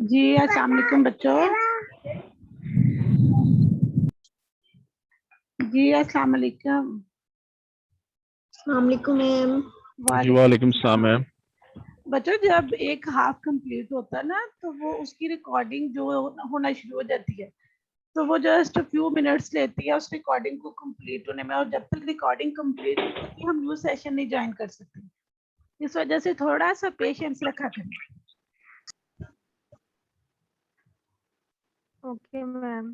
जी अस्सलाम वालेकुम बच्चों। जी अस्सलाम वालेकुम। अस्सलाम वालेकुम मैम। वालेकुम सलाम मैम। बच्चों जब एक हाफ कंप्लीट होता है ना तो वो उसकी रिकॉर्डिंग जो होना शुरू हो जाती है, तो वो जस्ट फ्यू मिनट्स लेती है उस रिकॉर्डिंग को कंप्लीट होने में, और जब तक रिकॉर्डिंग कंप्लीट नहीं होती हम न्यू सेशन नहीं ज्वाइन कर सकते। इस वजह से थोड़ा सा पेशेंस रखा करें। Okay ma'am.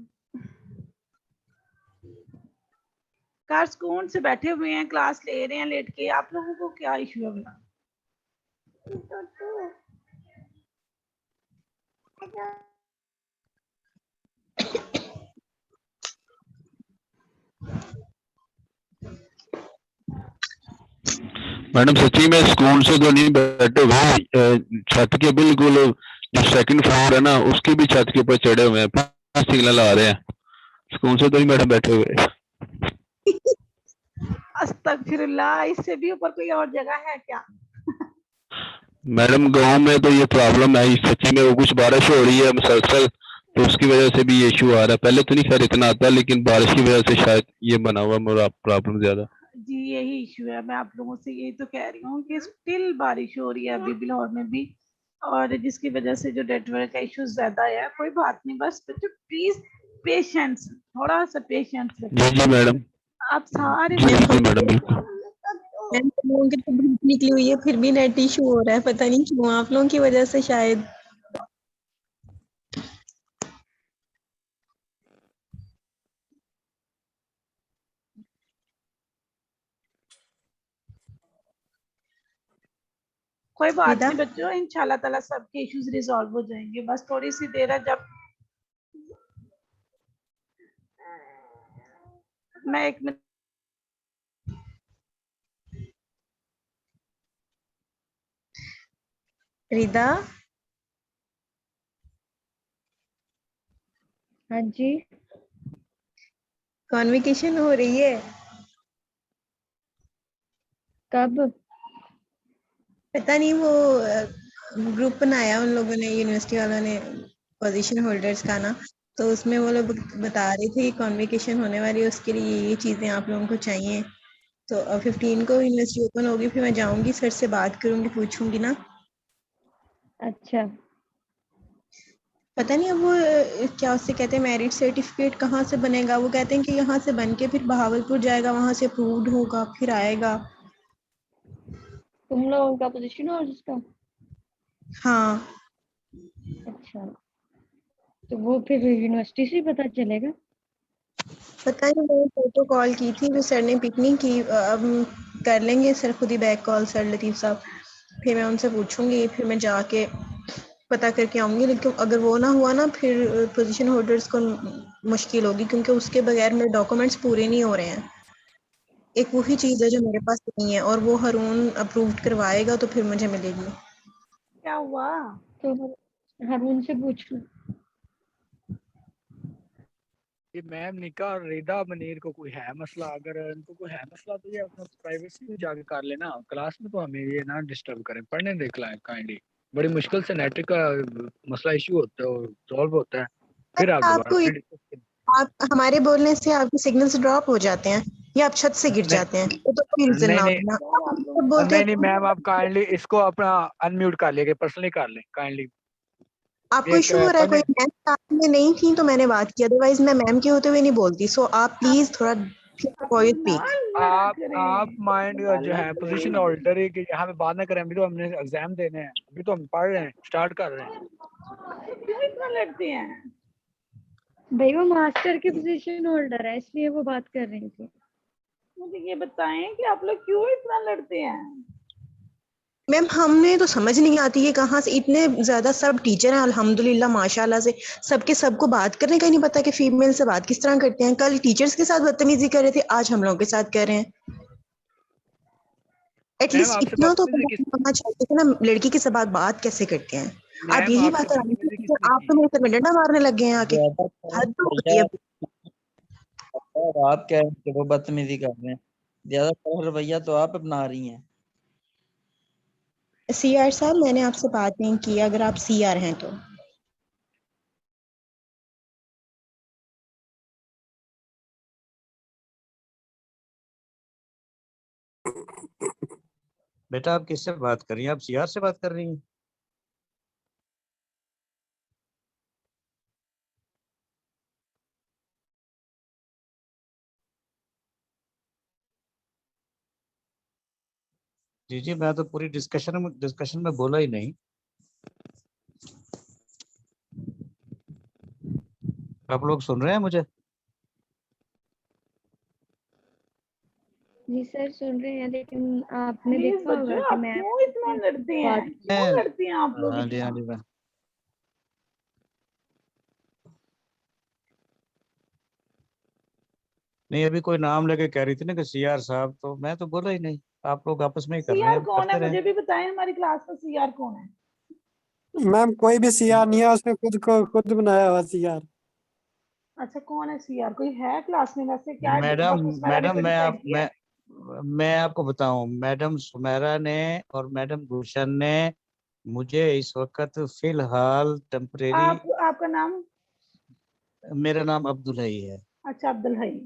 कार सुकून से बैठे हुए हैं, क्लास ले रहे हैं लेट के, आप लोगों को क्या इशू है बता? मैडम सच्ची में स्कूल से तो नहीं बैठे हुए, छत के बिल्कुल जो सेकंड फ्लोर है ना उसकी भी छत के ऊपर चढ़े हुए हैं, सिग्नल आ रहे हैं। स्कूल से तो नहीं मैडम बैठे हुए। अस्तगफिरुल्लाह, इससे भी ऊपर कोई और जगह है क्या? मैडम गांव में तो ये प्रॉब्लम है, सच्ची में वो कुछ बारिश हो रही है मुसलसल, तो उसकी वजह से भी ये इशू आ रहा है। पहले तो नहीं खैर इतना आता, लेकिन बारिश की वजह से शायद ये बना हुआ मेरा प्रॉब्लम ज्यादा। जी यही इशू है, मैं आप लोगों से यही तो कह रही हूँ कि स्टिल बारिश हो रही है अभी भी लाहौर में भी, और जिसकी वजह से जो नेटवर्क का इशू ज्यादा है। कोई बात नहीं, बस बच्चों प्लीज पेशेंस, थोड़ा सा पेशेंस जी रखें। जी मैडम। आप सारे जी जी मैडम बिल्कुल। मैम लोगों की तो धूप निकली हुई है फिर भी नेट इशू हो रहा है, पता नहीं क्यों, आप लोगों की वजह से शायद। कोई बात विदा नहीं बच्चों, इंशाल्लाह ताला सबके इश्यूज रिजॉल्व हो जाएंगे, बस थोड़ी सी देर है। जब मैं एक मिनट, रिदा। हाँ जी। कॉन्वोकेशन हो रही है कब? पता नहीं, वो ग्रुप बनाया उन लोगों ने, यूनिवर्सिटी वालों ने, पोजीशन होल्डर्स का ना, तो उसमें वो लोग बता रहे थे कि कॉन्वोकेशन होने वाली है, उसके लिए ये चीज़ें आप लोगों को चाहिए। तो 15 को यूनिवर्सिटी ओपन होगी, फिर मैं जाऊंगी, सर से बात करूंगी, पूछूंगी ना। अच्छा। पता नहीं अब वो क्या उससे कहते हैं, मेरिट सर्टिफिकेट कहाँ से बनेगा? वो कहते हैं कि यहाँ से बन के फिर बहावलपुर जाएगा, वहां से अप्रूव्ड होगा, फिर आएगा। तुम लोगों का पोजीशन और जिसका? हाँ। अच्छा, तो वो फिर यूनिवर्सिटी से ही पता चलेगा? पता नहीं, मैंने सर को कॉल की थी, जो सर ने पिक नहीं की। अब कर लेंगे सर खुद ही बैक कॉल, सर लतीफ़ साहब। फिर मैं उनसे पूछूंगी, फिर मैं जाके पता करके आऊंगी। लेकिन अगर वो ना हुआ ना, फिर पोजीशन होल्डर्स को मुश्किल होगी, क्योंकि उसके बगैर मेरे डॉक्यूमेंट्स पूरे नहीं हो रहे हैं। एक वही चीज़ है जो मेरे पास नहीं है, और वो हारून अप्रूव्ड करवाएगा तो फिर मुझे मिलेगी। क्या हुआ? तो हारून से पूछ लो। ये मैम निका और रिदा मनीर को कोई है मसला? अगर इनको कोई है मसला तो ये अपना प्राइवेसी में जाके कर लेना, क्लास में तो हमें ये ना डिस्टर्ब करें, पढ़ने दें काइंडली। बड़ी मुश्किल से नेट का मसला इशू होता है और सॉल्व होता है, फिर आप दोबारा आपको फिर डिस्कस करें। आप हमारे बोलने से आपके सिग्नल्स ड्रॉप हो जाते हैं या आप छत से गिर नहीं जाते हैं, तो कोई रीजन नहीं ना नहीं होना। यार आप लोग बोलते नहीं नहीं हैं मैम, आप काइंडली इसको अपना अनम्यूट कर लेंगे, पर्सनली कर लें काइंडली। आपको एक इशू हो रहा है, पढ़ने कोई मैम साथ में नहीं थी तो मैंने बात की, अदरवाइज मैं मैम के होते हुए नहीं बोलती। सो आप प्लीज थोड़ा आप लोग ना स्पीक। लड़ा आप करें, माइंड जो है पोजीशन होल्डर है कि यहाँ पे बात ना करें, अभी तो हमने एग्जाम देने हैं, अभी तो हम पढ़ रहे हैं, स्टार्ट कर रहे हैं। क्यों इतना लड़ते हैं? भाई वो मास्टर की पोजीशन होल्डर है, इसलिए वो बात कर रही थी। मुझे ये बताएं कि आप लोग क्यों इतना लड़ते हैं? मैम हमें तो समझ नहीं आती है कहाँ से इतने ज्यादा, सब टीचर हैं अल्हम्दुलिल्लाह माशाल्लाह से, सबके सबको बात करने का ही नहीं पता कि फीमेल से बात किस तरह करते हैं। कल टीचर्स के साथ बदतमीजी कर रहे थे, आज हम लोगों के साथ कर रहे हैं। मैम एटलीस्ट आपसे इतना तो बदतमीजी किस होना चाहिए कि ना, लड़की के साथ बात कैसे करते हैं। आप मैम यही आपसे बात कर रहे बदतमीजी हैं, किसने आप की? तो मेरे सर में डंडा मारने लग गए हैं आके। ज्यादा खौफ हद हो गई भैया, है। और आप कह रहे हैं कि वो बदतमीजी कर रहे हैं, ज्यादा खौफ रवैया तो आप अपना रही हैं। सीआर साहब, मैंने आपसे बात नहीं की, अगर आप सीआर हैं तो। बेटा आप किससे बात कर रही हैं? आप सीआर से बात कर रही हैं? जी जी, मैं तो पूरी डिस्कशन में बोला ही नहीं। आप लोग सुन रहे हैं मुझे? जी सर सुन रहे हैं, लेकिन आपने प्लीज देखा होगा बच्चों, कि आप मैम क्यों इतना लड़ते हैं? बात क्यों लड़ते हैं आप लोग हाँ जी, हाँ इतना? जी, मैं नहीं, अभी कोई नाम लेके कह रही थी ना कि सीआर साहब, तो मैं तो बोला ही नहीं। आप लोग आपस में ही कर रहे सीआर हैं, कौन करते है? रहे। मुझे भी बताएं, हमारी क्लास में सीआर कौन है? मैम कोई भी सीआर नहीं है, उसने खुद बनाया हुआ सीआर। अच्छा, कौन है सीआर? कोई है क्लास में? वैसे क्या मैडम डॉक्टर सुमेरा ने मैडम कोई डिसाइड किया है? मैं आपको बताऊं, मैडम सुमेरा ने और मैडम गुलशन ने मुझे इस वक्त फिलहाल टेम्परेरी, आपका नाम? मेरा नाम अब्दुल हई है। अच्छा, अब्दुल हई,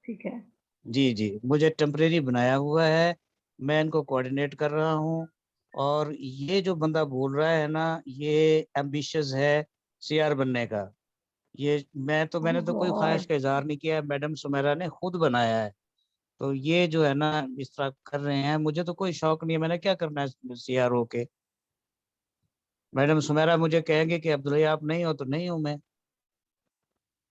ठीक है। जी जी, मुझे टेम्परेरी बनाया हुआ है, मैं इनको कोऑर्डिनेट कर रहा हूँ। और ये जो बंदा बोल रहा है ना, ये एम्बिशियस है सीआर बनने का। ये मैंने तो कोई ख्वाहिश गॉड। का इजहार नहीं किया है, मैडम सुमेरा ने खुद बनाया है। तो ये जो है ना इस तरह कर रहे हैं, मुझे तो कोई शौक नहीं है, मैंने क्या करना है सीआरओ के। मैडम सुमेरा मुझे कहेंगे कि अब्दुल आप नहीं हो तो नहीं हूं मैं।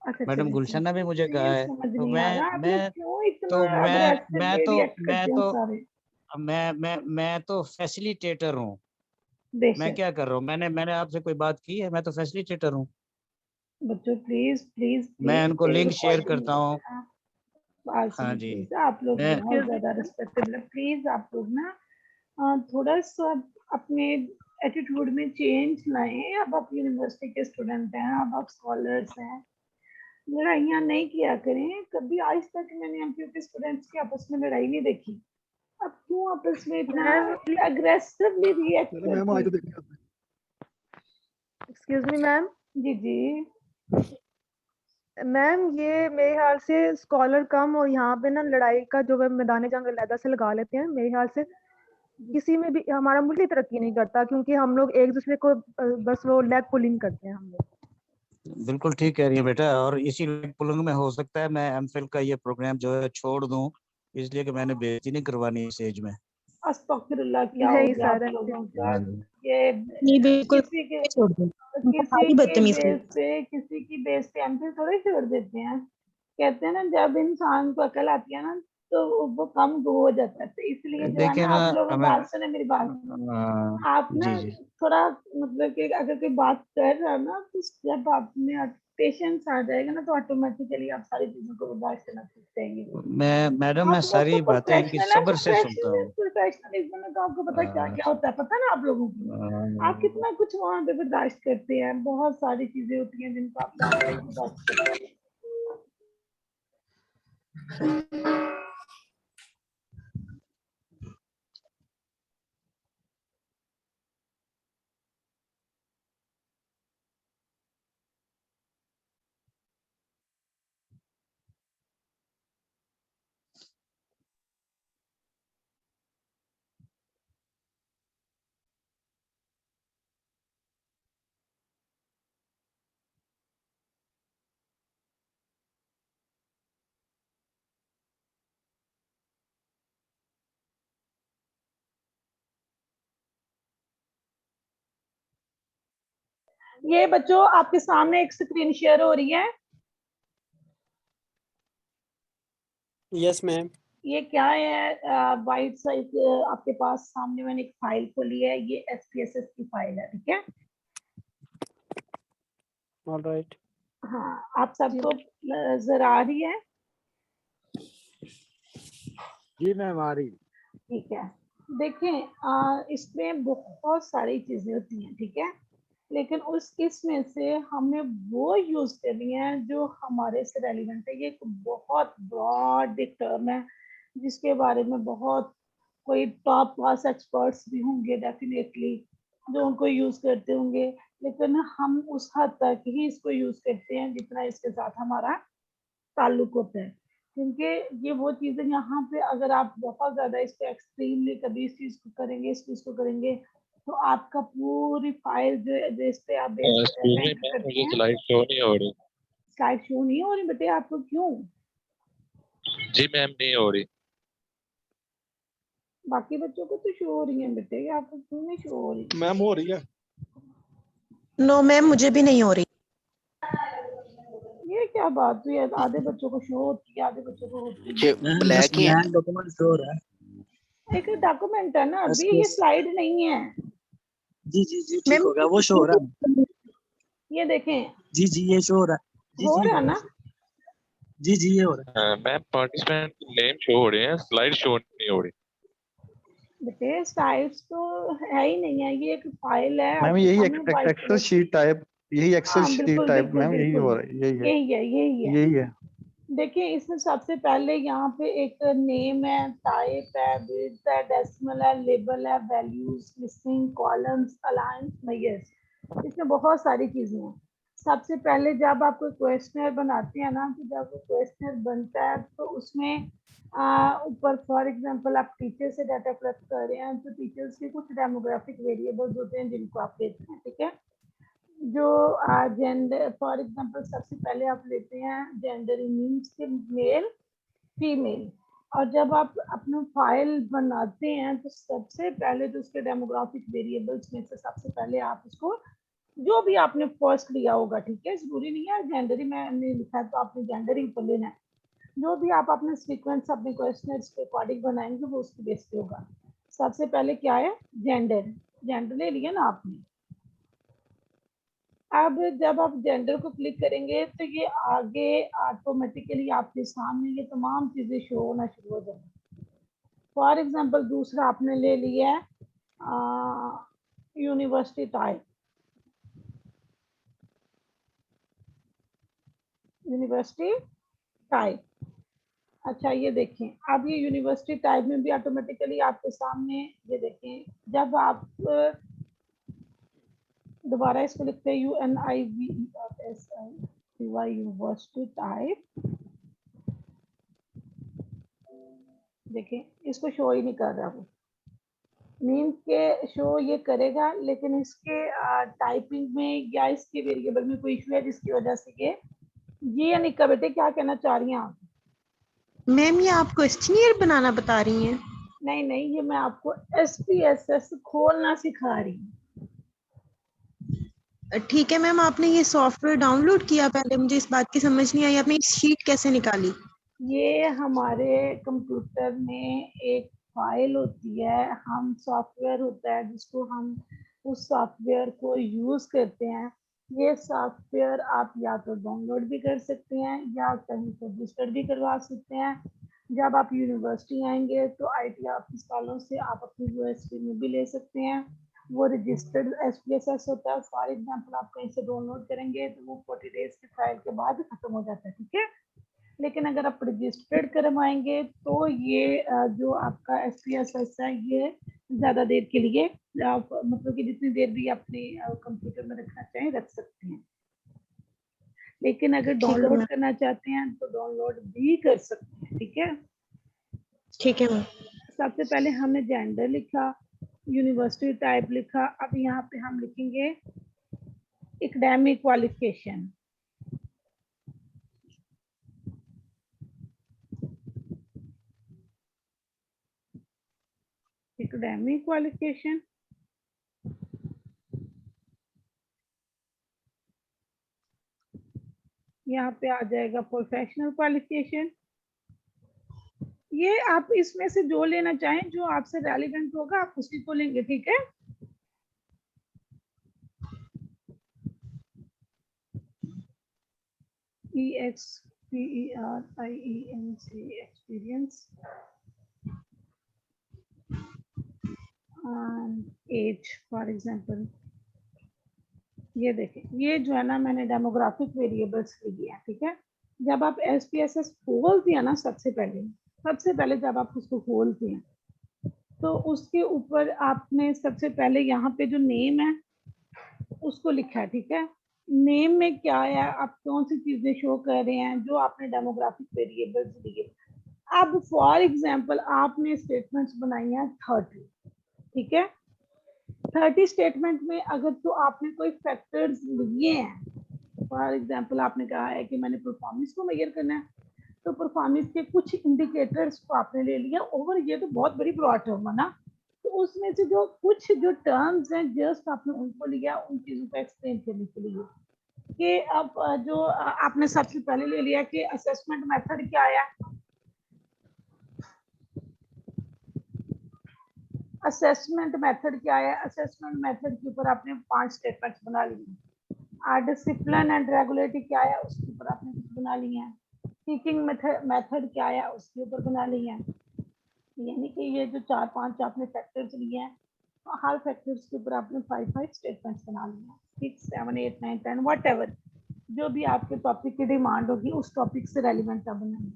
अच्छा मैडम चलिए गुलशन ने भी मुझे कहा प्लीज, है। समझ तो नहीं आ रहा आप लोग मैं क्यों इतना तो मैं अग्रेसिवली तो रिएक्ट मैं करते हैं तो सारे। मैं तो फैसिलिटेटर हूँ। मैं बेशक। क्या कर रहा हूँ? मैंने आपसे कोई बात की है? मैं तो फैसिलिटेटर हूँ। बच्चों प्लीज प्लीज मैं प्लीज, इनको ये लिंक शेयर रिकॉर्डिंग करता हूँ। बात हाँ सुनिए जी। प्लीज, आप लोग मैं बहुत ज्यादा रिस्पेक्टेबल है, प्लीज आप लोग ना थोड़ा सा अपने एटीट्यूड में चेंज लाएं। अब आप यूनिवर्सिटी के स्टूडेंट हैं, अब आप स्कॉलर्स हैं, लड़ाइयाँ नहीं किया करें कभी। आज तक मैंने एमपीयू के स्टूडेंट्स की आपस में लड़ाई नहीं देखी। अब क्यों आपस में इतना अग्रेसिवली रिएक्ट मैम करते आज तो हैं? देखिए आपने। Excuse me ma'am. जी जी। मैम ये मेरे ख्याल से स्कॉलर कम और यहाँ पे ना लड़ाई का जो है मैदान जंग अलहदा से लगा लेते हैं। मेरे ख्याल से किसी में भी हमारा मुल्क ही तरक्की नहीं करता, क्योंकि हम लोग एक दूसरे को बस वो लेग पुलिंग करते हैं हम लोग। बिल्कुल ठीक कह रही है बेटा, और इसी पुलंग में हो सकता है मैं एमफिल का ये प्रोग्राम जो है छोड़ दूं, इसलिए कि मैंने बेइज्जती नहीं करवानी इस एज में। अस्तगफिरुल्लाह, क्या हो नहीं गया आप सर, लोगों का? हाँ जी। ये नहीं बिल्कुल किसी के छोड़ दो, उनको किसी सारी के बदतमीजी। बेस पे किसी की बेस पे एमपी थोड़े छोड़ देते हैं। कहते हैं ना, जब इंसान को अकल आती है ना तो वो कम हो जाता है। तो इसलिए जो है देखिए ना, ना आप लोग हमें बात सुने मेरी बात। आप ना जी जी, थोड़ा मतलब कि अगर कोई बात कर रहा है ना, तो जब आप में पेशेंस आ जाएगा ना, तो ऑटोमेटिकली आप सारी चीजों को बर्दाश्त करना सीख जाएंगे। मैडम मैं आप लोग तो सारी बातें इनकी प्रोफेशनल है, सब्र से सुनता हूँ। प्रोफेशनलिज्म में तो आपको पता क्या क्या होता है, पता है ना आप लोगों को। आप कितना कुछ वहां पे बर्दाश्त करते हैं, बहुत सारी चीजें होती हैं जिनको आप वहां पे बर्दाश्त करते हैं। ये बच्चों आपके सामने एक स्क्रीन शेयर हो रही है। Yes ma'am. ये क्या है? वाइट साइज आपके पास सामने मैंने एक फाइल खोली है, ये एसपीएसएस की फाइल है, ठीक है? ऑलराइट। हाँ, आप सबको नजर आ रही है? जी मैम आ रही। ठीक है। देखें, इसमें बहुत सारी चीजें होती हैं, ठीक है? लेकिन इसमें से हमने वो यूज करनी है जो हमारे से रेलिवेंट है। ये एक बहुत ब्रॉड एक टर्म है जिसके बारे में बहुत कोई टॉप क्लास एक्सपर्ट्स भी होंगे डेफिनेटली जो उनको यूज करते होंगे, लेकिन हम उस हद तक ही इसको यूज करते हैं जितना इसके साथ हमारा ताल्लुक होता है। क्योंकि ये वो चीजें यहाँ पे अगर आप बहुत ज्यादा इस पे एक्सट्रीमली कभी इस चीज को करेंगे, इस चीज को करेंगे, तो आपका पूरी फाइल जो इस पे आप एक्सक्यूज मी एंटर मैम, करते मुझे हैं, स्लाइड शो नहीं हो रही। स्लाइड शो नहीं हो रही बेटे आपको, क्यों? जी मैम, नहीं हो रही। बाकी बच्चों को तो शो हो रही है बेटे, आपको क्यों नहीं शो हो रही? मैम हो रही है। नो मैम, मुझे भी नहीं हो रही। ये क्या बात हुई है? आधे बच्चों को शो होती है, आधे बच्चों को होती मुझे नहीं। ब्लैक ही है, डॉक्यूमेंट शो हो रहा है। एक डॉक्यूमेंट है ना, बस अभी ये बस। स्लाइड नहीं है। जी जी जी, ठीक मैम हो गया, वो शो हो रहा है। ये देखें, जी जी, ये शो हो रहा है। जी हो जी रहा ना? जी जी, ये हो रहा है। मैम पार्टिसिपेंट नेम शो हो रहे हैं, स्लाइड शो नहीं हो रही। बेटे स्लाइड्स तो है ही नहीं है, ये एक फाइल है मैम आपके यही सामने white Excel colour. Sheet type, यही एक्सेल हाँ शीट बिल्कुल टाइप बिल्कुल मैम, यही बिल्कुल, हो रहा है, यही है, यही है। यही है। देखिए इसमें सबसे पहले यहाँ पे एक नेम है, टाइप है, विड्थ है, डेसिमल है, लेबल है, values, missing, columns, aligns, measures, इसमें बहुत सारी चीजें हैं। सबसे पहले जब आप कोई क्वेश्चनर बनाते हैं ना, तो जब वो क्वेश्चनर बनता है तो उसमें ऊपर फॉर एग्जांपल आप टीचर से डाटा कलेक्ट कर रहे हैं, तो टीचर्स के कुछ डेमोग्राफिक वेरिएबल्स होते हैं जिनको आप लेते हैं, ठीक है। जो जेंडर फॉर एग्जांपल सबसे पहले आप लेते हैं जेंडर मीन्स के मेल फीमेल, और जब आप अपना फाइल बनाते हैं तो सबसे पहले तो उसके डेमोग्राफिक वेरिएबल्स में से सबसे पहले आप उसको जो भी आपने फर्स्ट लिया होगा, ठीक है, जरूरी नहीं है जेंडर ही मैंने लिखा है तो आपने जेंडर ही ऊपर लेना है, जो भी आप अपने सीक्वेंस अपने क्वेश्चन के अकॉर्डिंग बनाएंगे वो उसके बेस पे होगा। सबसे पहले क्या है, जेंडर, जेंडर ले लिया ना आपने। अब जब आप जेंडर को क्लिक करेंगे तो ये आगे ऑटोमेटिकली आपके सामने ये तमाम चीजें शो होना शुरू हो जाएंगी। फॉर एग्जांपल दूसरा आपने ले लिया है यूनिवर्सिटी टाइप, यूनिवर्सिटी टाइप। अच्छा ये देखें, अब ये यूनिवर्सिटी टाइप में भी ऑटोमेटिकली आपके सामने ये देखें, जब आप दोबारा इसको लिखते हैं UNIVERSITY यूनिवर्सिटी टाइप, देखें इसको शो ही नहीं कर रहा वो, मीन के शो ये करेगा लेकिन इसके टाइपिंग में या इसके वेरिएबल में कोई इशू है जिसकी वजह से ये अनिका बेटे क्या कहना चाह रही हैं आप? मैम ये आप क्वेश्चनियर बनाना बता रही हैं? नहीं नहीं, ये मैं आपको SPSS खोलना सिखा रही हूँ। ठीक है मैम, आपने ये सॉफ्टवेयर डाउनलोड किया? पहले मुझे इस बात की समझ नहीं आई, आपने इस शीट कैसे निकाली? ये हमारे कंप्यूटर में एक फाइल होती है, हम सॉफ्टवेयर होता है जिसको हम उस सॉफ्टवेयर को यूज करते हैं। ये सॉफ्टवेयर आप या तो डाउनलोड भी कर सकते हैं या कहीं से रजिस्टर भी करवा सकते हैं। जब आप यूनिवर्सिटी आएंगे तो IT ऑफिस वालों से आप अपनी यूएसपी में भी ले सकते हैं, वो रजिस्टर्ड SPSS होता है। फॉर एग्जांपल आप कहीं से डाउनलोड करेंगे तो वो 40 डेज के ट्रायल के बाद खत्म हो जाता है, ठीक है। लेकिन अगर आप रजिस्टर्ड करवाएंगे तो ये जो आपका SPSS है ये ज़्यादा देर के लिए आप मतलब कि जितनी देर भी अपने कंप्यूटर में रखना चाहें रख सकते हैं, लेकिन अगर डाउनलोड करना चाहते हैं तो डाउनलोड भी कर सकते हैं, ठीक है। ठीक है मैम। सबसे पहले हमने जेंडर लिखा, यूनिवर्सिटी टाइप लिखा, अब यहाँ पे हम लिखेंगे एकेडमिक क्वालिफिकेशन। एकेडमिक क्वालिफिकेशन, यहाँ पे आ जाएगा प्रोफेशनल क्वालिफिकेशन। ये आप इसमें से जो लेना चाहें जो आपसे रेलिवेंट होगा आप उसी को लेंगे, ठीक है। EXPERIENC experience as for example. ये देखें, ये जो है ना मैंने डेमोग्राफिक वेरिएबल्स लिए हैं, ठीक है। जब आप SPSS खोलते हैं ना, सबसे पहले जब आप उसको खोलते हैं तो उसके ऊपर आपने सबसे पहले यहाँ पे जो नेम है उसको लिखा है, ठीक है। नेम में क्या है, आप कौन सी चीजें शो कर रहे हैं, जो आपने डेमोग्राफिक वेरिएबल्स दिए। अब फॉर एग्जांपल आपने स्टेटमेंट्स बनाई हैं 30, ठीक है। 30 स्टेटमेंट में अगर तो आपने कोई फैक्टर्स लिए हैं, फॉर एग्जांपल आपने कहा है कि मैंने परफॉर्मेंस को मेजर करना है, तो परफॉर्मेंस के कुछ इंडिकेटर्स को आपने ले लिया ओवर, ये तो बहुत बड़ी ब्रॉड टर्म है ना, तो उसमें से जो कुछ जो टर्म्स हैं जस्ट आपने उनको लिया, उन चीजों को एक्सप्लेन करने के लिए कि अब जो आपने सबसे पहले ले लिया कि असेसमेंट मेथड क्या है। असेसमेंट मेथड क्या है, असेसमेंट मेथड के ऊपर आपने 5 स्टेटमेंट्स बना लिए। डिसिप्लिन एंड रेगुलेरिटी क्या है, उसके ऊपर आपने कुछ बना लिए हैं। टीचिंग मेथड क्या है, उसके ऊपर बना लिए हैं। यानी कि ये जो 4-5 आपने फैक्टर्स लिए हैं, हर फैक्टर्स के ऊपर आपने 5 स्टेटमेंट्स बना लिए हैं। 6, 7, 8, 9, 10 व्हाटएवर जो भी आपके टॉपिक की डिमांड होगी उस टॉपिक से रेलिवेंट आप बनाएंगे।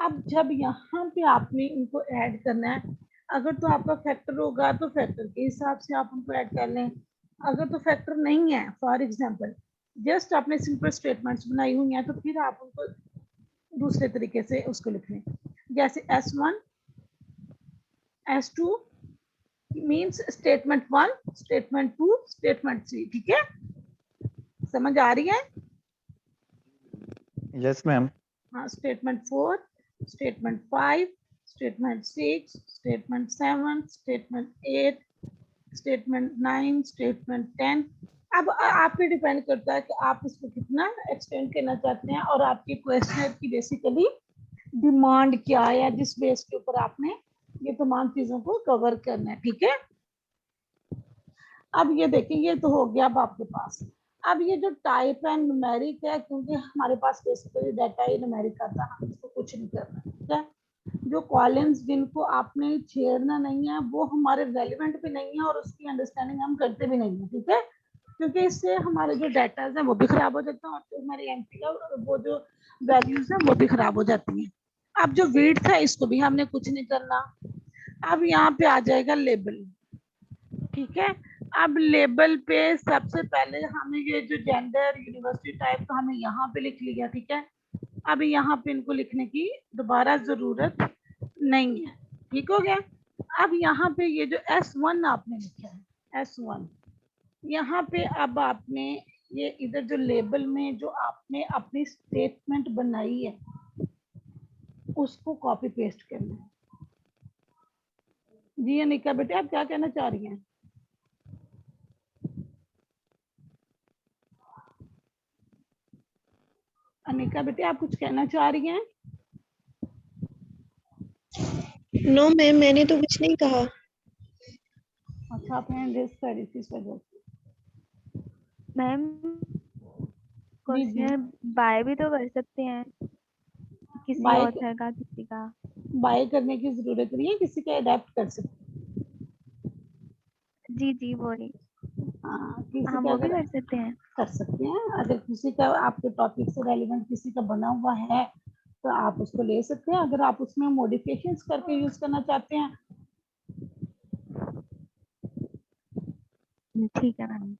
अब जब यहाँ पे आपने इनको ऐड करना है, अगर तो आपका फैक्टर होगा तो फैक्टर के हिसाब से आप उनको ऐड कर लें, अगर तो फैक्टर नहीं है, फॉर एग्जांपल जस्ट आपने सिंपल स्टेटमेंट्स बनाई हुई हैं, तो फिर आप उनको दूसरे तरीके से उसको लिख लें, जैसे S1 S2 means statement 1, statement 2, statement 3, ठीक है, समझ आ रही है? Yes ma'am. हाँ, statement 4, statement 5, statement 6, statement 7, statement 8, statement 9, statement 10। अब आप पे डिपेंड करता है कि आप इसको कितना एक्सटेंड करना चाहते हैं और आपके क्वेश्चन की बेसिकली डिमांड क्या है, जिस बेस के ऊपर आपने ये तमाम चीजों को कवर करना है, ठीक है। अब ये देखिए, ये तो हो गया अब आपके पास। अब ये जो टाइप है न्यूमेरिक है, क्योंकि हमारे पास बेसिकली डाटा ही न्यूमेरिक आता है, हम इसको कुछ नहीं करना, ठीक है। जो कॉलम्स जिनको आपने छेड़ना नहीं है वो हमारे रेलिवेंट भी नहीं है और उसकी अंडरस्टैंडिंग हम करते भी नहीं है, ठीक है, क्योंकि इससे हमारे जो डाटा है वो भी खराब हो जाता है और जो हमारी एंट्री का वो जो वैल्यूज है वो भी खराब हो जाती हैं। अब जो विड्थ है इसको भी हमने कुछ नहीं करना। अब यहाँ पे आ जाएगा लेबल, ठीक है। अब लेबल पे सबसे पहले हमें ये जो जेंडर यूनिवर्सिटी टाइप तो हमें यहाँ पे लिख लिया, ठीक है। अब यहाँ पे इनको लिखने की दोबारा जरूरत नहीं है, ठीक हो गया। अब यहाँ पे ये जो S1 आपने लिखा है S1, यहाँ पे अब आपने ये इधर जो लेबल में जो आपने अपनी स्टेटमेंट बनाई है उसको कॉपी पेस्ट करना है। जी अनिका बेटे, आप क्या कहना चाह रही हैं? अनिका बेटे, आप कुछ कहना चाह रही हैं? नो मैम, मैंने तो कुछ नहीं कहा। अच्छा, आप हैंड रेज कर रही थी इस वजह से। मैम जी जी, क्वेश्चन बाय भी तो कर सकते हैं, किसी बाय ऑथर का, किसी का। बाय करने की जरूरत नहीं है, किसी का अडेप्ट कर सकते जी जी बोलिए। हाँ, किसी हम का वो भी अगर कर सकते हैं। कर सकते हैं, अगर किसी का आपके टॉपिक से रेलिवेंट किसी का बना हुआ है तो आप उसको ले सकते हैं। अगर आप उसमें मॉडिफिकेशंस करके यूज करना चाहते हैं ठीक है मैम।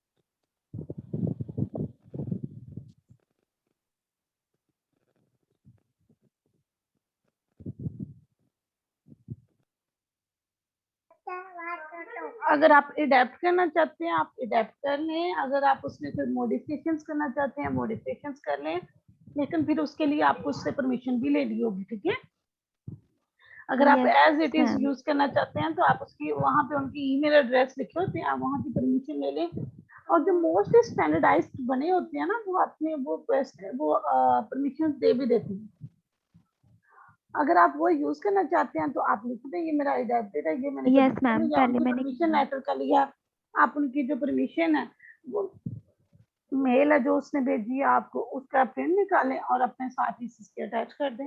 अगर आप अडेप्ट करना चाहते हैं आप अडेप्ट कर लें, अगर आप उसमें कोई मॉडिफिकेशंस करना चाहते हैं मॉडिफिकेशंस कर लें, लेकिन फिर उसके लिए आपको उससे परमिशन भी लेनी होगी, ठीक है। अगर आप yes as it is ma'am. Use करना चाहते हैं तो आप उसकी वहां पे उनकी ईमेल एड्रेस लिखे होते हैं, आप वहां की परमिशन ले लें। और जो मोस्टली स्टैंडर्डाइज्ड बने होते हैं ना वो अपने वो परमिशन दे भी देते हैं। अगर आप वो यूज करना चाहते हैं तो आप लिख दें ये मेरा अडेप्टेड है, ये मैंने यस परमिशन मैम, लिया, पहले उनकी मैंने परमिशन लेटर का लिया, आप उनकी जो परमिशन है वो मेल है जो उसने भेजी है आपको उसका प्रिंट निकालें और अपने साथ ही इसके अटैच कर दें,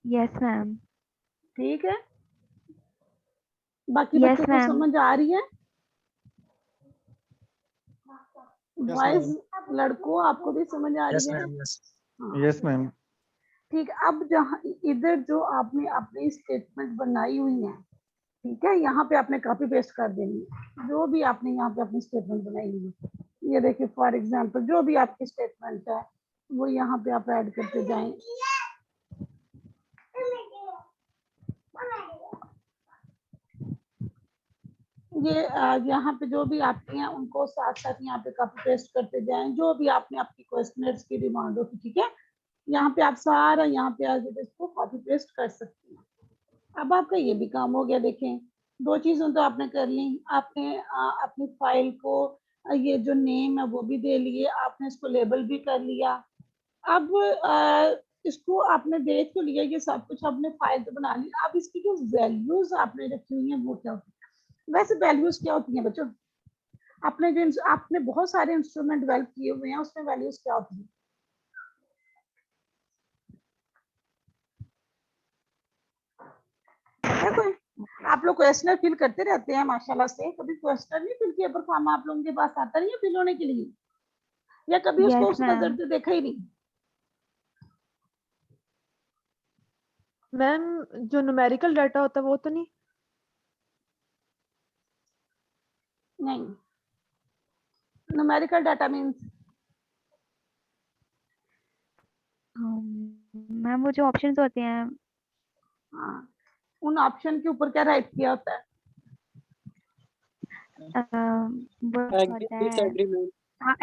यस मैम। ठीक है। बाकी यस बच्चों को मैम। समझ आ रही है? Boys ma'am. लड़कों आपको भी समझ आ यस रही है? मैम। यस हाँ, यस मैम। ठीक। अब जहाँ इधर जो आपने अपनी स्टेटमेंट बनाई हुई है ठीक है, यहाँ पे आपने कॉपी पेस्ट कर देनी है जो भी आपने यहाँ पे अपनी स्टेटमेंट बनाई है। ये देखिए फॉर एग्जांपल जो भी आपकी स्टेटमेंट है वो यहाँ पे आप ऐड करते जाएं। ये यहाँ पे जो भी आपके हैं उनको साथ साथ यहाँ पे कॉपी पेस्ट करते जाएं जो भी आपने अपनी क्वेश्चनर्स की डिमांड होती, ठीक है। यहाँ पे आप सारा यहाँ पे आज इसको कॉपी पेस्ट कर सकते हैं। अब आपका ये भी काम हो गया। देखें, दो चीजें तो आपने कर ली। आपने अपनी फाइल को ये जो नेम है वो भी दे लिए, आपने इसको लेबल भी कर लिया। अब इसको आपने देख तो लिया, ये सब कुछ आपने फाइल तो बना ली। अब इसकी जो वैल्यूज आपने रखी हुई हैं वो क्या होती है? वैसे वैल्यूज क्या होती हैं बच्चों? आपने बहुत सारे इंस्ट्रूमेंट डेवलप किए हुए हैं, उसमें वैल्यूज क्या होती है? कोई आप लोग क्वेश्चनर फिल करते रहते हैं माशाल्लाह से, कभी क्वेश्चनर नहीं फिल किया पर फॉर्म आप लोगों के पास आता नहीं है फिल होने के लिए, या कभी उसको Yes, उस नजर से देखा ही नहीं? मैम जो न्यूमेरिकल डाटा होता है वो तो नहीं? नहीं, न्यूमेरिकल डाटा मींस मैम वो जो ऑप्शंस होते हैं हाँ, उन ऑप्शन के ऊपर क्या राइट किया होता है? वो होता है डिसएग्रीमेंट।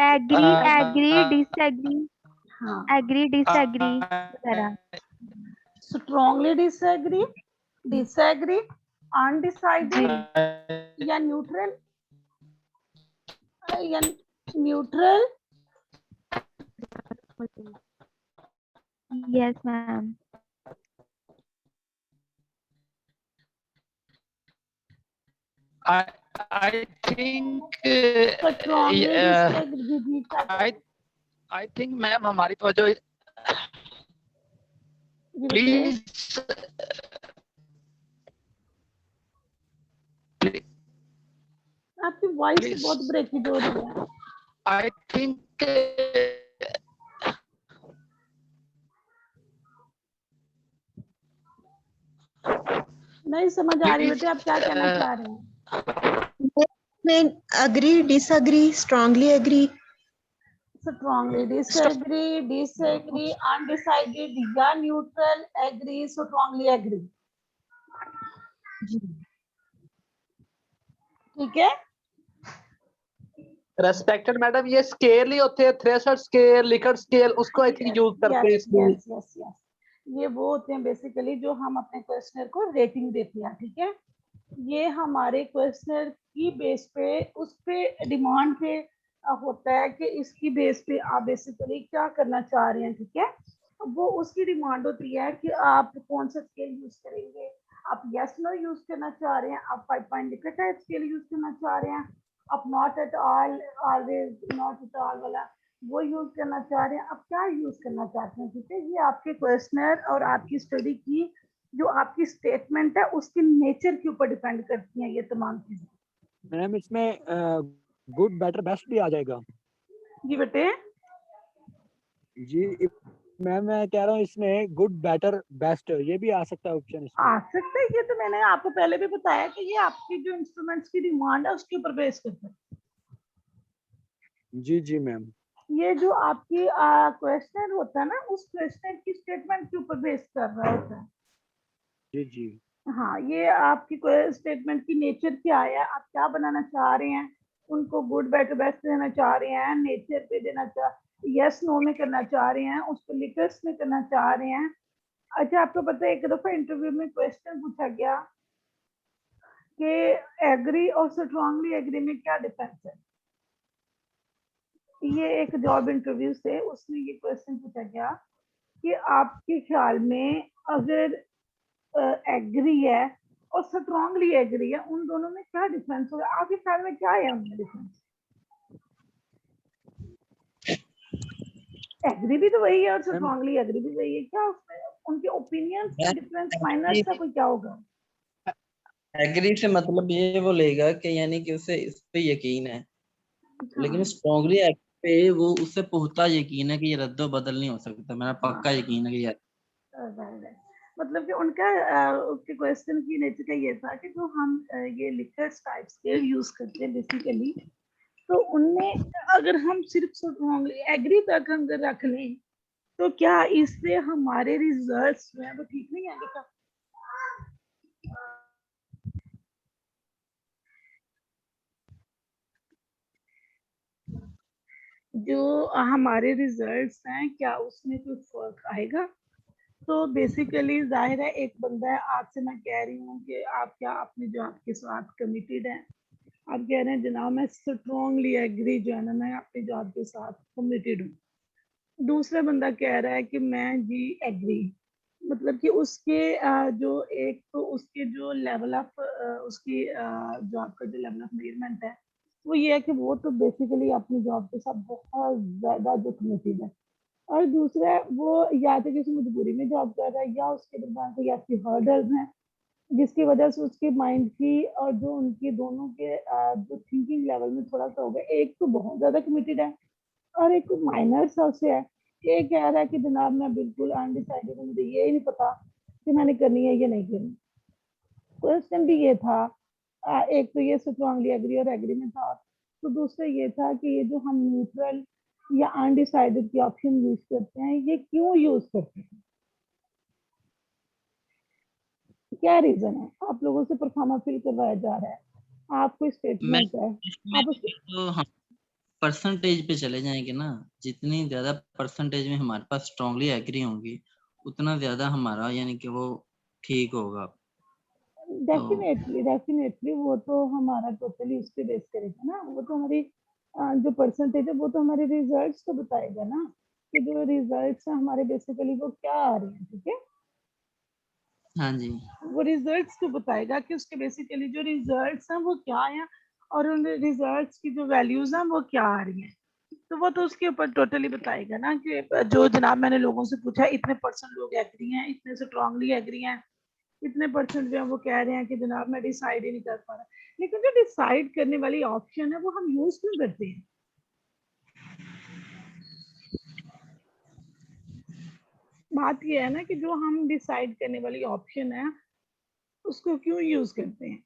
एग्री एग्री डिसएग्री हाँ, एग्री डिसएग्री वगैरह। स्ट्रॉन्गली डिसएग्री, डिसएग्री, अनडिसाइडेड या न्यूट्रल, या neutral. Yes ma'am. I think strongly disagree. I think ma'am हमारी तो जो प्लीज आपकी वॉइस Please. बहुत ब्रेकिंग हो रही है। I think नहीं समझ आ रही बेटे, आप क्या कहना चाह रहे हैं? मैं agree, disagree, strongly agree. Strongly disagree, disagree, undecided या न्यूट्रल, एग्री, स्ट्रॉन्गली एग्री। ठीक है। रेस्पेक्टेड मैडम, ये स्केल ही होते हैं, थ्रेशोल्ड स्केल, लिकर्ट स्केल, उसको आई थिंक यूज करते हैं इसमें। यस यस यस, ये वो होते हैं बेसिकली जो हम अपने क्वेश्चनर को रेटिंग देते हैं, ठीक है। ये हमारे क्वेश्चनर की बेस पे, उस पे डिमांड पे होता है कि इसकी बेस पे आप बेसिकली क्या करना चाह रहे हैं, ठीक है। वो उसकी डिमांड होती है कि आप कौन सा स्केल यूज करेंगे, आप यस नो यूज करना चाह रहे हैं, आप 5 point Likert type scale use करना चाह रहे हैं, आप not at all, always, not at all वाला वो यूज करना चाह रहे हैं, आप क्या यूज करना चाहते हैं, ठीक है। ये आपके क्वेश्चनर और आपकी स्टडी की जो आपकी स्टेटमेंट है उसके नेचर के ऊपर डिपेंड करती हैं ये तमाम चीजें। मैम इसमें गुड बेटर बेस्ट भी आ जाएगा? जी बेटे। जी मैम मैं कह रहा हूँ इसमें गुड बेटर बेस्ट ये भी आ सकता है ऑप्शन इसमें? आ सकता है, ये तो मैंने आपको पहले भी बताया कि ये आपकी जो इंस्ट्रूमेंट्स की डिमांड है उसके ऊपर बेस करता है। जी जी मैम। ये जो आपकी क्वेश्चन होता है ना उस क्वेश्चन की स्टेटमेंट के ऊपर बेस कर रहा होता है। जी जी। हाँ, ये आपकी स्टेटमेंट की नेचर क्या है, आप क्या बनाना चाह रहे हैं, उनको गुड बेटर बेस्ट देना चाह रहे हैं, नेचर पे देना चाह, यस नो में करना चाह रहे हैं, उसको लिटर्स में करना चाह रहे हैं। अच्छा, आपको पता है एक दफा इंटरव्यू में क्वेश्चन पूछा गया कि एग्री और स्ट्रांगली एग्री में क्या डिफरेंस है। ये एक जॉब इंटरव्यू से उसमें ये क्वेश्चन पूछा गया कि आपके ख्याल में अगर एग्री है और स्ट्रांगली एग्री है, उन दोनों में क्या डिफरेंस होगा, आपके ख्याल में क्या है उनका डिफरेंस? एग्री भी तो वही है और स्ट्रांगली एग्री भी वही है, क्या उसमें उनके ओपिनियंस का डिफरेंस माइनस का कोई क्या होगा? एग्री से मतलब ये वो लेगा कि यानी कि उसे इस पे यकीन है, लेकिन स्ट्रांगली पे वो उससे पुख्ता यकीन है कि ये रद्दो बदल नहीं हो सकता, मेरा पक्का यकीन है कि यार। मतलब कि उनका उसके क्वेश्चन की नेचर का ये था कि जो हम ये लिकर्स टाइप स्केल यूज करते हैं बेसिकली, तो उनमें अगर हम सिर्फ स्ट्रांगली एग्री तक अगर रख लें तो क्या इससे हमारे रिजल्ट्स जो है वो ठीक नहीं आएंगे क्या? जो हमारे रिजल्ट्स हैं क्या उसमें कुछ फर्क आएगा? तो बेसिकली जाहिर है एक बंदा है, आपसे मैं कह रही हूँ कि आप क्या अपने जॉब के साथ कमिटेड हैं, आप कह रहे हैं जनाब मैं स्ट्रॉन्गली एग्री जो है ना मैं अपनी जॉब के साथ कमिटेड हूँ। दूसरा बंदा कह रहा है कि मैं जी एग्री, मतलब कि उसके जो एक तो उसके जो लेवल ऑफ उसकी जॉब का जो लेवल ऑफ मेजरमेंट है वो ये है कि वो तो बेसिकली अपनी जॉब के साथ बहुत ज्यादा जो कमिटेड है, और दूसरा वो या तो किसी मजबूरी में जॉब कर रहा है या उसके दरमियान कोई ऐसी हर्डल्स हैं जिसकी वजह से उसके माइंड की और जो उनके दोनों के जो थिंकिंग लेवल में थोड़ा सा हो गया, एक तो बहुत ज्यादा कमिटेड है और एक माइनर सा से है। ये कह रहा है कि जनाब मैं बिल्कुल अनडिसाइडेड हूँ, मुझे ये ही नहीं पता कि मैंने करनी है या नहीं करनी। क्वेश्चन भी ये था, एक तो ये स्ट्रांगली एग्री और एग्री में था, तो दूसरा ये था कि ये जो हम न्यूट्रल या अनडिसाइडेड की ऑप्शन यूज करते हैं ये क्यों यूज करते हैं, क्या रीजन है? आप लोगों से परफॉर्मा फिल करवाया जा रहा है, आपको स्टेटमेंट है, इसमें आप तो हम परसेंटेज पे चले जाएंगे ना, जितनी ज्यादा परसेंटेज में हमारे पास स्ट्रांगली एग्री होंगी उतना ज्यादा हमारा यानी कि वो ठीक होगा। डेफिनेटली वो तो हमारा टोटली उस पे बेस करेगा ना, वो तो हमारी जो परसेंटेज है वो तो हमारे रिजल्ट्स को बताएगा ना कि जो रिजल्ट्स हैं हमारे बेसिकली वो क्या आ रहे हैं, ठीक है? हाँ जी, वो रिजल्ट्स को बताएगा कि उसके बेसिकली जो रिजल्ट्स हैं वो क्या हैं और उन रिजल्ट्स की जो वैल्यूज हैं वो क्या आ रही हैं, तो वो तो उसके ऊपर टोटली बताएगा ना कि जो जनाब मैंने लोगों से पूछा इतने परसेंट लोग एग्री हैं, इतने स्ट्रांगली एग्री हैं, इतने परसेंट जो है वो कह रहे हैं कि जनाब मैं डिसाइड ही नहीं कर पा रहा। लेकिन जो डिसाइड करने वाली ऑप्शन है वो हम यूज क्यों करते हैं? बात ये है ना कि जो हम डिसाइड करने वाली ऑप्शन है उसको क्यों यूज करते हैं?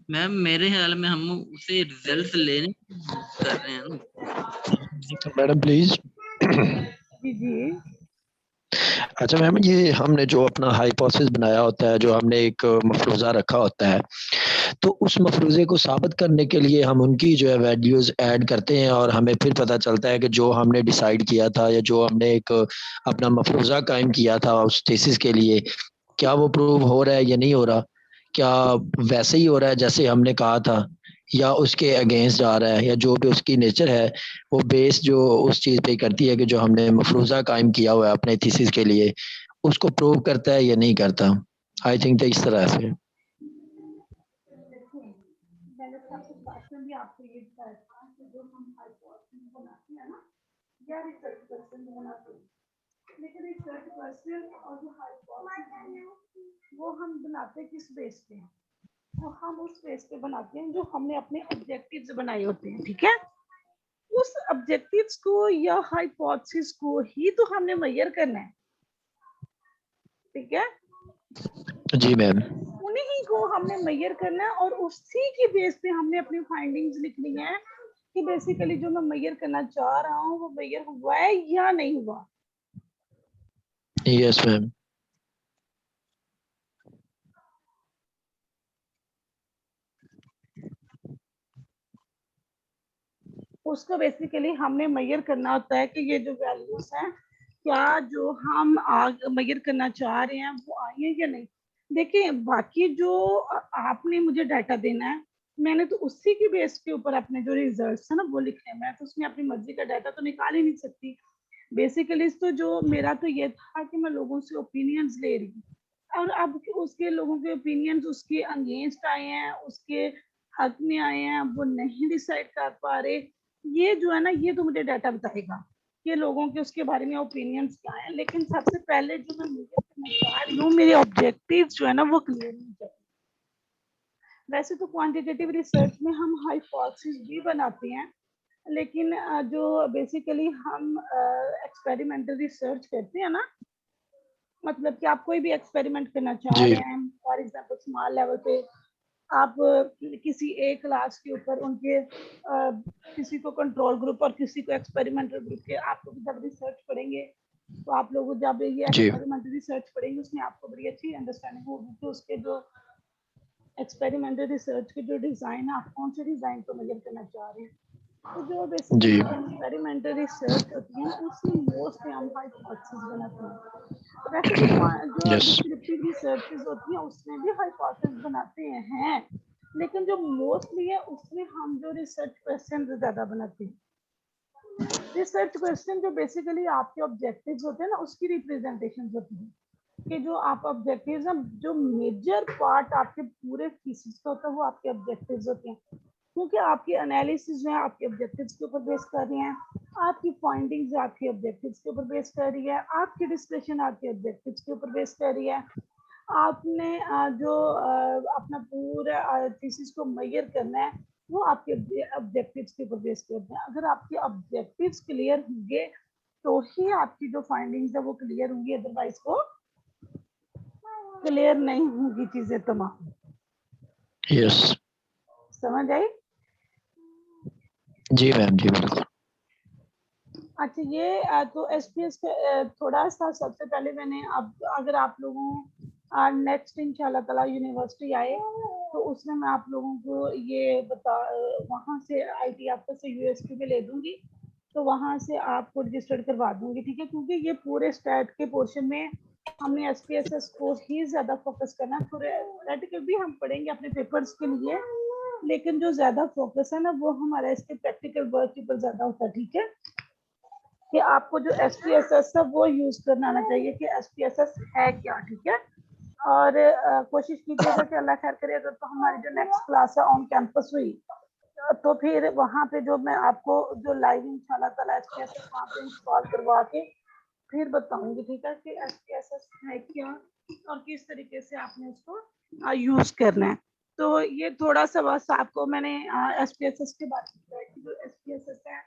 मैम मेरे ख्याल में हम उसे रिजल्ट लेने कर रहे हैं ना। Madam please. जी जी अच्छा मैम, ये हमने जो अपना हाइपोथेसिस बनाया होता है, जो हमने एक मफरूजा रखा होता है, तो उस मफरूजे को साबित करने के लिए हम उनकी जो है वैल्यूज ऐड करते हैं और हमें फिर पता चलता है कि जो हमने डिसाइड किया था या जो हमने एक अपना मफरूजा कायम किया था उस थीसिस के लिए, क्या वो प्रूव हो रहा है या नहीं हो रहा, क्या वैसे ही हो रहा है जैसे हमने कहा था या उसके अगेंस्ट जा रहा है, या जो भी उसकी नेचर है वो बेस जो उस चीज़ पे करती है कि जो हमने मफरूजा कायम किया हुआ है अपने थीसिस के लिए उसको प्रूव करता है या नहीं करता। आई थिंक इस तरह से। मैंने सबसे क्वेश्चन भी आपको ये बताया था कि जो हम हाइपोथेसिस बनाते हैं ना या रिसर्च क्वेश्चन बनाते हैं, लेकिन रिसर्च क्वेश्चन और जो हाइपोथेसिस वो हम बनाते किस बेस पे हैं? वो हम उस बेस पे बनाते हैं जो हमने अपने ऑब्जेक्टिव्स बनाए होते हैं, ठीक है? उस ऑब्जेक्टिव्स को या हाइपोथेसिस को ही तो हमने मेजर करना है, ठीक है? जी मैम। उन्हीं को हमने मेजर करना है और उसी की बेस पे हमने अपनी फाइंडिंग्स लिखनी है कि बेसिकली जो मैं मेजर करना चाह रहा हूँ वो मेजर हुआ है या नहीं हुआ। Yes ma'am. उसको बेसिकली हमने मेजर करना होता है कि ये जो वैल्यूज हैं क्या जो हम मेजर करना चाह रहे हैं वो आई है या नहीं। देखिए बाकी जो आपने मुझे डाटा देना है मैंने तो उसी की बेस के ऊपर अपने जो रिजल्ट्स है ना वो लिखने हैं, मैं तो उसमें अपनी मर्जी का डाटा तो निकाल ही नहीं सकती। बेसिकली तो जो मेरा तो ये था कि मैं लोगों से ओपिनियंस ले रही हूँ और अब उसके लोगों के ओपिनियंस उसके अगेंस्ट आए हैं, उसके हक में आए हैं, वो नहीं डिसाइड कर पा रहे, ये जो है ना ये तो मुझे डाटा बताएगा कि लोगों के उसके बारे में ओपिनियंस क्या है। लेकिन सबसे पहले जो मैं मेजर करना चाह रही हूँ मेरे ऑब्जेक्टिव्स जो है ना वो क्लियर नहीं चाहिए। वैसे तो क्वांटिटेटिव रिसर्च में हम हाइपोथेसिस भी बनाते हैं, लेकिन जो बेसिकली हम एक्सपेरिमेंटल रिसर्च करते हैं ना मतलब कि आप कोई भी एक्सपेरिमेंट करना चाह जी। रहे हैं, फॉर एग्जांपल स्मॉल लेवल पे आप किसी एक क्लास के ऊपर उनके किसी को कंट्रोल ग्रुप और किसी को एक्सपेरिमेंटल ग्रुप के आप लोग जब रिसर्च पढ़ेंगे तो आप लोग जब ये जी। एक्सपेरिमेंटल रिसर्च पढ़ेंगे उसमें आपको बड़ी अच्छी अंडरस्टैंडिंग होगी कि उसके जो एक्सपेरिमेंटल रिसर्च के जो डिजाइन आप कौन से डिजाइन को मेजर करना चाह रहे हैं। तो जो बेसिकली जी। एक्सपेरिमेंटल रिसर्च होती है ना उसमें मोस्टली हम हाइपोथेसिस बनाते हैं। वैसे भी जो यस। डिस्क्रिप्टिव रिसर्चेस होती हैं उसमें भी हाइपोथेसिस बनाते हैं, लेकिन जो मोस्टली है उसमें हम जो रिसर्च क्वेश्चन ज्यादा बनाते हैं। रिसर्च क्वेश्चन जो बेसिकली आपके ऑब्जेक्टिव्स होते हैं ना उसकी रिप्रेजेंटेशन होती है कि जो आप ऑब्जेक्टिव्स हैं, जो मेजर पार्ट आपके पूरे थीसिस का होता है वो आपके ऑब्जेक्टिव्स होते हैं, क्योंकि आपकी एनालिसिस जो है आपके ऑब्जेक्टिव्स के ऊपर बेस कर रही हैं, आपकी फाइंडिंग्स आपके ऑब्जेक्टिव्स के ऊपर बेस कर रही है, आपकी डिस्कशन आपके ऑब्जेक्टिव्स के ऊपर बेस कर रही है। आपने जो अपना पूरा थीसिस को मेजर करना है वो आपके ऑब्जेक्टिव्स के ऊपर बेस करते हैं। अगर आपके ऑब्जेक्टिव्स क्लियर होंगे तो ही आपकी जो फाइंडिंग्स है वो क्लियर होंगी, अदरवाइज वो क्लियर नहीं होगी चीजें तमाम। यस। समझ आई? जी मैम, जी बिल्कुल। अच्छा, ये तो एसपीएस का थोड़ा सा सबसे पहले मैंने अब अगर आप लोगों नेक्स्ट इंशाल्लाह ताला यूनिवर्सिटी आए तो उसमें मैं आप लोगों को ये वहाँ से आईटी आपको से यूएसपी में ले दूंगी, तो वहाँ से आपको रजिस्टर्ड करवा दूंगी, ठीक है? क्योंकि ये पूरे स्टैट के पोर्शन में हमने एसपीएसएस को ही ज्यादा फोकस करना है। थ्योरेटिकल भी हम पढ़ेंगे अपने पेपर्स के लिए, लेकिन जो ज्यादा फोकस है ना वो हमारा इसके प्रैक्टिकल वर्क के ऊपर ज्यादा होता है, ठीक है? कि आपको जो एसपीएसएस है वो यूज करना आना चाहिए कि एसपीएसएस है क्या, ठीक है? और कोशिश कीजिएगा कि अल्लाह खैर करे अगर तो हमारी जो नेक्स्ट क्लास है ऑन कैंपस हुई तो फिर वहाँ पे जो मैं आपको जो लाइव इंशाल्लाह ताला एसपीएसएस वहाँ पे इंस्टॉल करवा के फिर बताऊंगी, ठीक है? कि एसपीएसएस है क्या और किस तरीके से आपने उसको यूज करना है। तो ये थोड़ा सा बस आपको मैंने एसपीएसएस के बारे में बताया कि जो एसपीएसएस है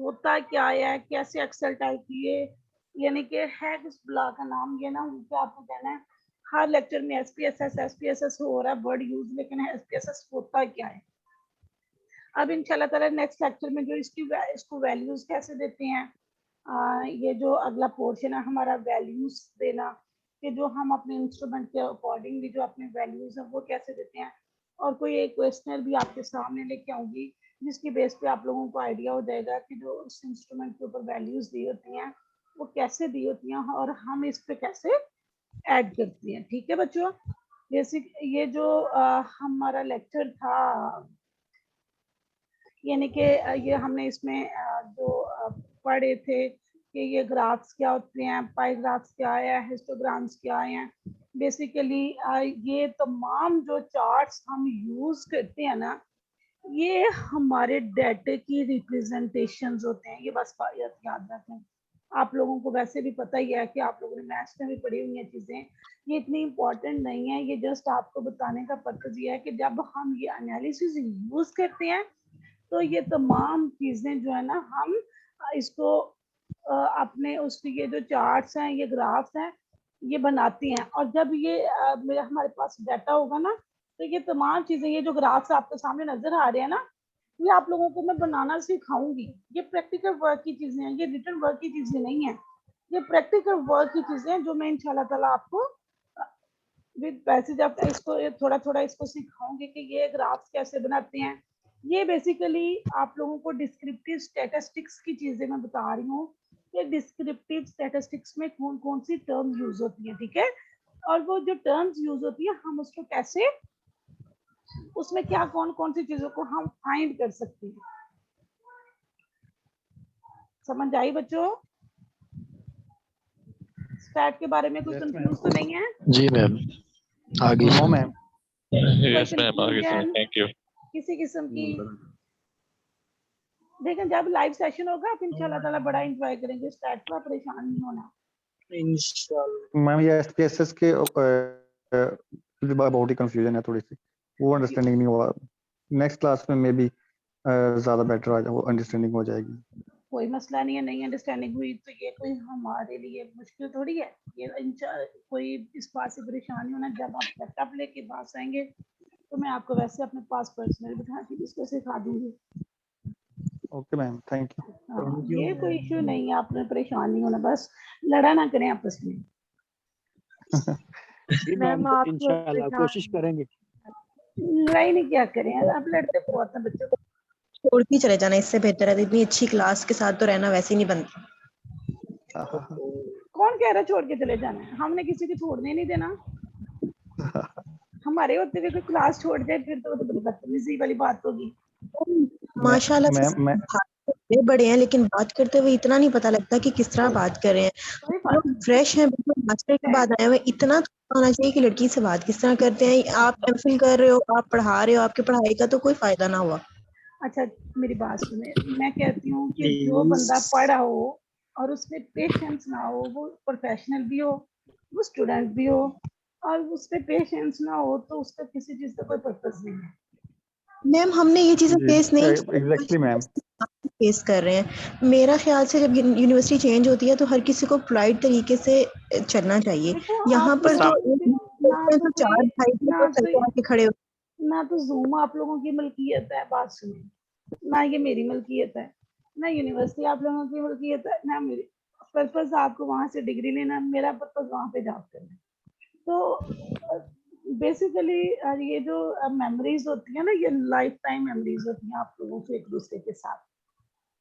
होता क्या है, कैसे एक्सेल टाइप किए, यानी कि है किस ब्लॉक का नाम, ये ना उनको आपको कहना है हर लेक्चर में एसपीएसएस हो रहा है वर्ड यूज, लेकिन एसपीएसएस होता क्या है। अब इंशाल्लाह ताला नेक्स्ट लेक्चर में जो इसको वैल्यूज कैसे देते हैं, ये जो अगला पोर्शन है हमारा वैल्यूज देना, कि जो हम अपने इंस्ट्रूमेंट के अकॉर्डिंगली जो अपने वैल्यूज हैं वो कैसे देते हैं, और कोई एक क्वेश्चनर भी आपके सामने लेके आऊंगी जिसकी बेस पे आप लोगों को आइडिया हो जाएगा कि जो उस इंस्ट्रूमेंट के ऊपर वैल्यूज दी होती हैं वो कैसे दी होती हैं और हम इस पे कैसे ऐड करते हैं, ठीक है बच्चों? जैसे ये जो हमारा लेक्चर था, यानी कि ये हमने इसमें जो पढ़े थे कि ये ग्राफ्स क्या होते हैं, पाई ग्राफ्स क्या है, हिस्टोग्राम्स क्या हैं, बेसिकली ये तमाम जो चार्ट्स हम यूज करते हैं ना ये हमारे डाटा की रिप्रेजेंटेशंस होते हैं। ये बस याद रखें, आप लोगों को वैसे भी पता ही है कि आप लोगों ने मैथ्स में भी पढ़ी हुई हैं चीजें, ये इतनी इंपॉर्टेंट नहीं है, ये जस्ट आपको बताने का पर्पज ये है कि जब हम ये एनालिसिस यूज करते हैं तो ये तमाम चीजें जो है ना हम इसको अपने उसकी ये जो चार्ट्स हैं, ये ग्राफ्स हैं, ये बनाती हैं, और जब ये हमारे पास डाटा होगा ना तो ये तमाम चीजें, ये जो ग्राफ्स आपके सामने नजर आ रहे हैं ना, ये आप लोगों को मैं बनाना सिखाऊंगी। ये प्रैक्टिकल वर्क की चीजें हैं, ये रिटन वर्क की चीजें नहीं है, ये प्रैक्टिकल वर्क की चीजें हैं जो मैं इंशाल्लाह ताला आपको विद पैसेज आप इसको थोड़ा थोड़ा इसको सिखाऊंगी कि ये ग्राफ्स कैसे बनाते हैं। ये बेसिकली आप लोगों को डिस्क्रिप्टिव स्टैटिस्टिक्स की चीजें मैं बता रही हूँ कि डिस्क्रिप्टिव स्टैटिस्टिक्स में कौन कौन सी टर्म यूज होती हैं, ठीक है? और वो जो टर्म्स यूज होती है हम उसको कैसे, उसमें क्या कौन कौन सी चीजों को हम फाइंड कर सकते हैं। समझ आई बच्चों? स्टैट के बारे में कोई कंफ्यूज तो नहीं है? जी मैम, आगे। No ma'am. यस मैम, आगे से थैंक यू। किसी किस्म की देखें, जब लाइव सेशन होगा आप इंशाल्लाह ताला बड़ा एंजॉय करेंगे स्टैट का, परेशान नहीं होना इंशाल्लाह। मैम ये एसपीएसएस के बहुत ही कंफ्यूजन है थोड़ी सी, वो अंडरस्टैंडिंग नहीं हुआ। नेक्स्ट क्लास में मे बी ज्यादा बेटर आ जाए, वो अंडरस्टैंडिंग हो जाएगी। कोई मसला नहीं है, नहीं अंडरस्टैंडिंग हुई तो ये कोई हमारे लिए मुश्किल थोड़ी है। कि कोई इस बात से परेशानी होना, जब आप लैपटॉप लेके पास आएंगे तो मैं आपको वैसे अपने पास पर्सनली बिठा के इसको सिखा दूंगी। Okay ma'am, thank you. हाँ, ये कोई इशू नहीं है, आपने परेशान नहीं होना, बस लड़ा ना करें आपस में। जी मैम मैम, आप इंशाल्लाह कोशिश करेंगे। लड़ाई नहीं क्या करें, आप लड़ते बहुत हैं बच्चों को। छोड़ के चले जाना इससे बेहतर है, इतनी अच्छी क्लास के साथ तो रहना वैसे ही नहीं बनता। कौन कह रहा है छोड़ के चले जाना है? हमने किसी को छोड़ने नहीं देना। हमारे होते हुए कोई क्लास छोड़ जाए फिर तो वो तो बड़ी बदतमीजी वाली बात होगी। माशाल्लाह से मैं बड़े बड़े हैं, लेकिन बात करते हुए इतना नहीं पता लगता कि किस तरह बात कर रहे हैं। हम लोग फ्रेश हैं, बिल्कुल मास्टर के बाद आए हुए, इतना तो होना चाहिए कि लड़की से बात किस तरह करते हैं। आप एमफिल कर रहे हो, आप पढ़ा रहे हो, आपके पढ़ाई का तो कोई फायदा ना हुआ। अच्छा मेरी बात सुने, मैं कहती हूँ कि जो बंदा पढ़ा हो और उसमें पेशेंस ना हो, वो प्रोफेशनल भी हो, वो स्टूडेंट भी हो, और उसपे पेशेंस ना हो तो उसका किसी चीज का कोई पर्पस नहीं है। मैम हमने ये चीजें फेस नहीं की, एग्जैक्टली मैम, फेस कर रहे हैं। मेरा ख्याल से जब यूनिवर्सिटी चेंज होती है तो हर किसी को पोलाइट तरीके से चलना चाहिए। यहाँ पर तो तो चार भाई खड़े हो। ना तो जूम आप लोगों की मलकियत है, बात सुनिए, ना ये मेरी मलकियत है, ना यूनिवर्सिटी आप लोगों की मलकियत है, ना मेरी। पर्पस आपको वहां से डिग्री लेना, मेरा पर्पस वहां पे जॉब करना। तो बेसिकली ये जो मेमोरीज होती है ना, ये लाइफ टाइम मेमोरीज होती हैं आप लोगों से एक दूसरे के साथ।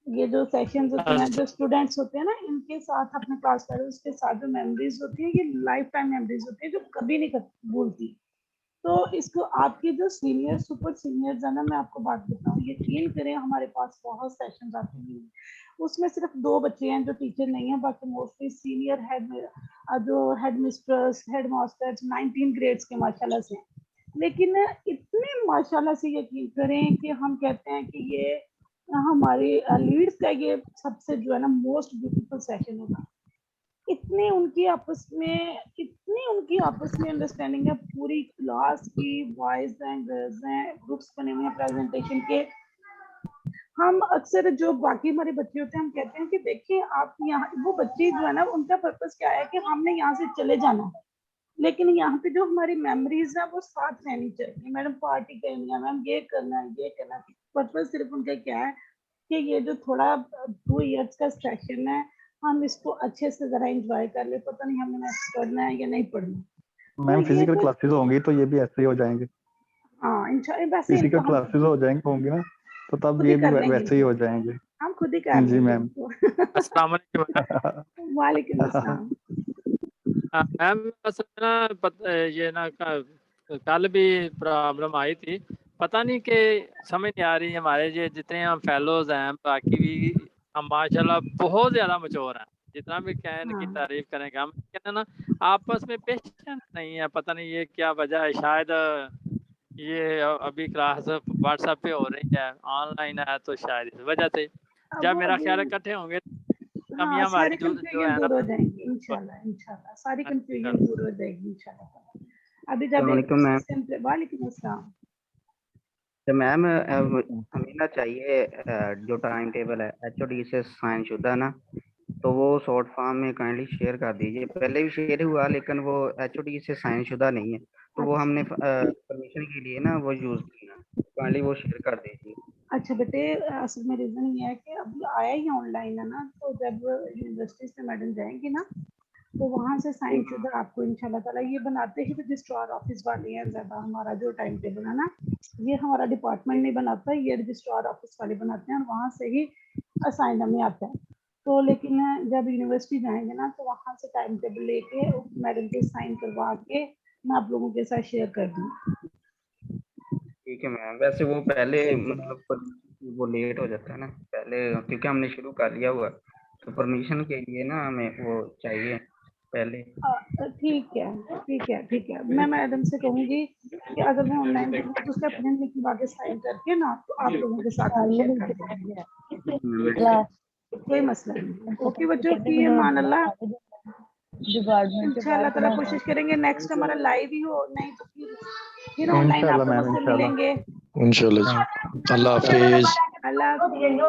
ये जो सेशंस होते हैं, जो स्टूडेंट्स होते हैं ना, इनके साथ अपने क्लास फेलोज के साथ जो मेमोरीज होती है, ये लाइफ टाइम मेमोरीज होती है जो कभी नहीं भूलती। तो इसको आपके जो सीनियर सुपर सीनियर्स है ना, मैं आपको बात बताऊं, यकीन करें हमारे पास बहुत सेशंस आते हैं, उसमें सिर्फ 2 बच्चे हैं जो टीचर नहीं है, बाकी मोस्टली सीनियर हेड जो head mistress head masters 19 grades के माशाल्लाह से। लेकिन इतने माशाल्लाह से यकीन करें कि हम कहते हैं कि ये हमारे लीड्स का ये सबसे जो है ना मोस्ट ब्यूटीफुल सेशन होगा। इतनी उनकी आपस में अंडरस्टैंडिंग है, पूरी क्लास की बॉयज हैं गर्ल्स हैं, ग्रुप्स बने हुए हैं प्रेजेंटेशन के। हम अक्सर जो बाकी हमारे बच्चे होते हैं, हम कहते हैं कि देखिए आप यहाँ, वो बच्चे जो है ना, उनका पर्पस क्या है कि हमने यहाँ से चले जाना है, लेकिन यहाँ पे जो हमारी मेमोरीज है वो साथ रहनी चाहिए। मैडम पार्टी करनी है, मैम ये करना है, ये करना है। पर्पस सिर्फ उनका क्या है कि ये जो थोड़ा 2 इयर्स का सेशन है, हम इसको अच्छे से जरा एंजॉय कर ले। पता नहीं हमें पढ़ना है या नहीं पढ़ना। मैम तो फिजिकल क्लासेस होंगी तो ये भी ऐसे ही हो जाएंगे। हाँ इंशाल्लाह, वैसे फिजिकल क्लासेस हो जाएंगे होंगी ना, तो तब खुद ये ही भी कर लेंगे, वैसे ही हो जाएंगे। हम खुद ही कर जी लेंगे। मैम। अस्सलाम वालेकुम। वालेकुम अस्सलाम। मैम असल में ना ये ना कल भी प्रॉब्लम आई थी, पता नहीं कि समझ नहीं आ रही। हमारे ये जितने हम फेलोज हैं, बाकी भी हम माशाल्लाह बहुत ज़्यादा मचोर हैं, जितना भी कहें इनकी तारीफ करेंगे हम, कहते ना आपस में पेशेंस नहीं है। पता नहीं ये क्या वजह है, शायद ये अभी क्लास व्हाट्सएप पे हो रही है, ऑनलाइन है, तो शायद इस वजह से जब मेरा ख्याल है इकट्ठे होंगे हाँ, सारी जो कंफ्यूजन है ना दूर हो जाएंगी इंशाल्लाह, सारी कंफ्यूजन दूर हो जाएगी इंशाल्लाह। अभी जब वालेकुम अस्सलाम। तो मैम हमें ना चाहिए जो टाइम टेबल है HOD से साइन शुदा ना, तो वो शॉर्ट फॉर्म में काइंडली शेयर कर दीजिए। पहले भी शेयर हुआ लेकिन वो HOD से साइन शुदा नहीं है, तो वो हमने परमिशन के लिए ना वो यूज किया, काइंडली वो शेयर कर दीजिए। अच्छा बेटे, असल में रीजन ये है कि अभी आया ही ऑनलाइन है ना, तो जब यूनिवर्सिटी से मैडम जाएंगी ना, तो वहाँ से साइन शुदा आपको इंशाल्लाह ताला ये बनाते ही रजिस्ट्रार ऑफिस वाले हैं ज़्यादा। हमारा जो टाइम टेबल है ना, ये हमारा डिपार्टमेंट नहीं बनाता, ये रजिस्ट्रार ऑफिस वाले बनाते हैं, और वहाँ से ही असाइन हमें आता है। तो लेकिन जब यूनिवर्सिटी जाएंगे ना, तो वहाँ से टाइम टेबल लेके मैडम के साइन करवा के मैं आप लोगों के साथ शेयर कर दूँ। ठीक है मैम। वैसे वो पहले मतलब वो लेट हो जाता है ना पहले, क्योंकि हमने शुरू कर लिया हुआ, तो परमिशन के लिए ना हमें वो चाहिए पहले। ठीक है, मैं मैडम से कहूँगी कि अगर वो ऑनलाइन तो उसका प्रिंट निकलवा के साइन करके ना, तो आप लोगों के साथ शेयर कर देंगे, कोई मसला नहीं। ओके बच्चों, की मान अल्लाह, इंशाल्लाह ताला कोशिश करेंगे नेक्स्ट हमारा लाइव ही हो, नहीं तो फिर ऑनलाइन आप लोगों से मिलेंगे इंशाल्लाह। अल्लाह हाफिज। अल्लाह हाफिज।